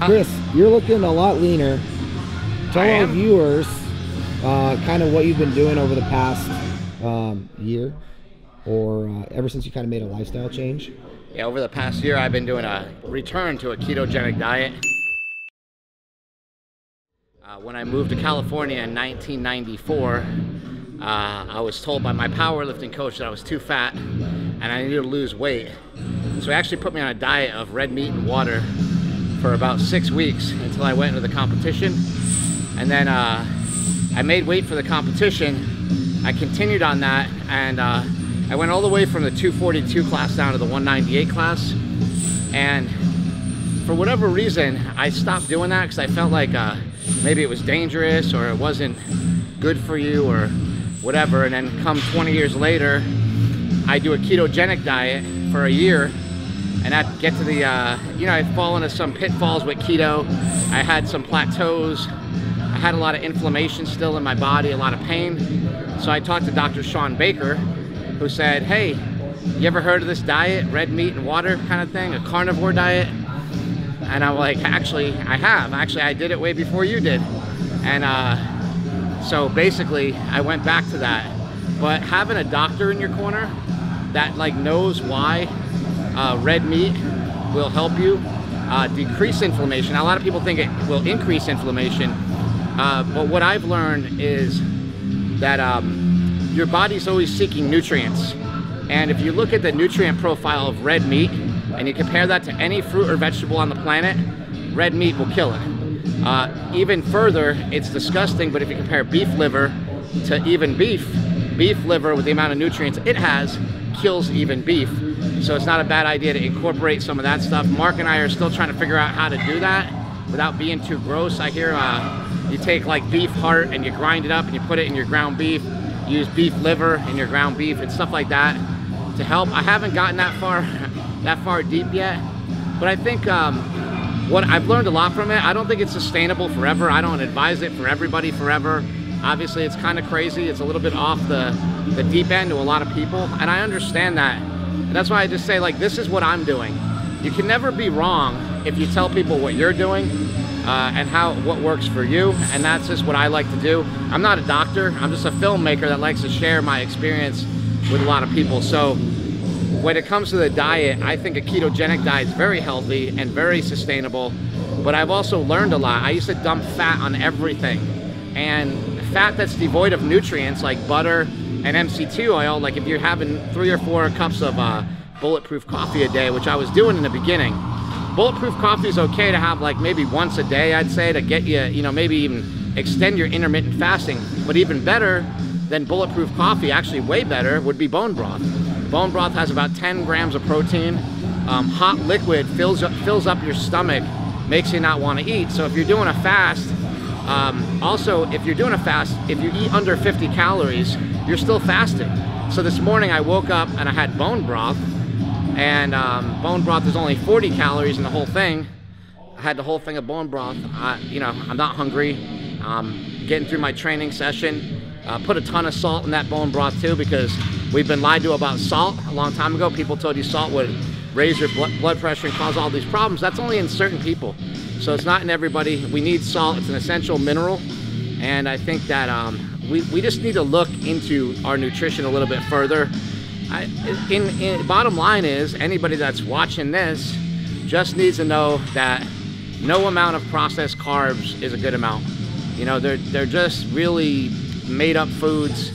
Chris, you're looking a lot leaner. Tell our viewers kind of what you've been doing over the past year, or ever since you kind of made a lifestyle change. Yeah, over the past year, I've been doing a return to a ketogenic diet. When I moved to California in 1994, I was told by my powerlifting coach that I was too fat and I needed to lose weight. So he actually put me on a diet of red meat and water for about 6 weeks until I went into the competition. And then I made weight for the competition. I continued on that, and I went all the way from the 242 class down to the 198 class. And for whatever reason, I stopped doing that because I felt like maybe it was dangerous or it wasn't good for you or whatever. And then come 20 years later, I do a ketogenic diet for a year. And I get to the, you know, I fall into some pitfalls with keto. I had some plateaus. I had a lot of inflammation still in my body, a lot of pain. So I talked to Dr. Sean Baker, who said, hey, you ever heard of this diet, red meat and water kind of thing, a carnivore diet? And I'm like, actually, I have. Actually, I did it way before you did. And so basically, I went back to that. But having a doctor in your corner that like knows why red meat will help you decrease inflammation. Now, a lot of people think it will increase inflammation, but what I've learned is that your body's always seeking nutrients. And if you look at the nutrient profile of red meat and you compare that to any fruit or vegetable on the planet, red meat will kill it. Even further, it's disgusting, but if you compare beef liver to even beef liver with the amount of nutrients it has kills even beef. So it's not a bad idea to incorporate some of that stuff. Mark and I are still trying to figure out how to do that without being too gross. I hear you take like beef heart and you grind it up and you put it in your ground beef. You use beef liver in your ground beef and stuff like that to help. I haven't gotten that far deep yet, but I think what I've learned a lot from it. I don't think it's sustainable forever. I don't advise it for everybody forever. Obviously, it's kind of crazy. It's a little bit off the deep end to a lot of people, and I understand that. And that's why I just say, like, this is what I'm doing. You can never be wrong if you tell people what you're doing and what works for you, and that's just what I like to do. I'm not a doctor. I'm just a filmmaker that likes to share my experience with a lot of people. So when it comes to the diet, I think a ketogenic diet is very healthy and very sustainable, but I've also learned a lot. I used to dump fat on everything, and fat that's devoid of nutrients like butter and MCT oil, like if you're having 3 or 4 cups of bulletproof coffee a day, which I was doing in the beginning. Bulletproof coffee is okay to have like maybe once a day, I'd say, to get you, you know, maybe even extend your intermittent fasting. But even better than bulletproof coffee, actually way better, would be bone broth. Bone broth has about 10 grams of protein. Hot liquid fills up your stomach, makes you not want to eat. So if you're doing a fast, also, if you're doing a fast, if you eat under 50 calories, you're still fasting. So this morning I woke up and I had bone broth, and bone broth is only 40 calories in the whole thing. I had the whole thing of bone broth. You know, I'm not hungry. Getting through my training session. Put a ton of salt in that bone broth too, because we've been lied to about salt a long time ago. People told you salt would raise your blood pressure and cause all these problems. That's only in certain people. So it's not in everybody. We need salt. It's an essential mineral. And I think that we just need to look into our nutrition a little bit further. Bottom line is, anybody that's watching this just needs to know that no amount of processed carbs is a good amount. You know, they're just really made up foods.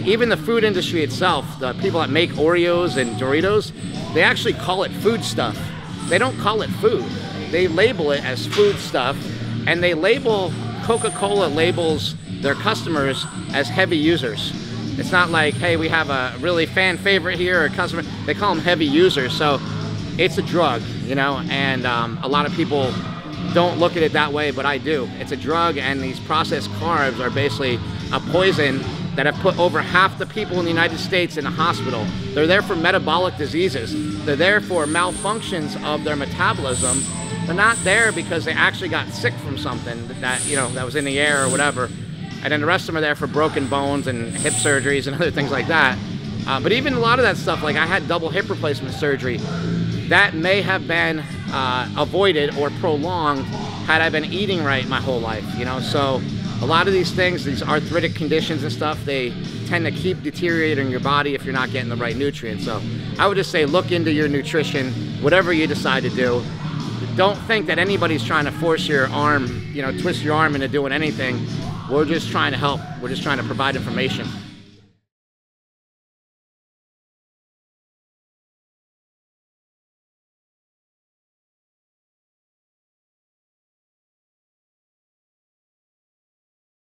Even the food industry itself, the people that make Oreos and Doritos, they actually call it food stuff. They don't call it food. They label it as food stuff, and they label, Coca-Cola labels their customers as heavy users. It's not like, hey, we have a really fan favorite here or a customer. They call them heavy users. So it's a drug, you know, and a lot of people don't look at it that way, but I do. It's a drug, and these processed carbs are basically a poison that have put over half the people in the United States in a hospital. They're there for metabolic diseases. They're there for malfunctions of their metabolism, They're not there because they actually got sick from something that, you know, that was in the air or whatever. And then the rest of them are there for broken bones and hip surgeries and other things like that. But even a lot of that stuff, like I had double hip replacement surgery, that may have been avoided or prolonged had I been eating right my whole life, you know? So a lot of these things, these arthritic conditions and stuff, they tend to keep deteriorating your body if you're not getting the right nutrients. So I would just say look into your nutrition, whatever you decide to do. Don't think that anybody's trying to force your arm, you know, twist your arm into doing anything. We're just trying to help. We're just trying to provide information.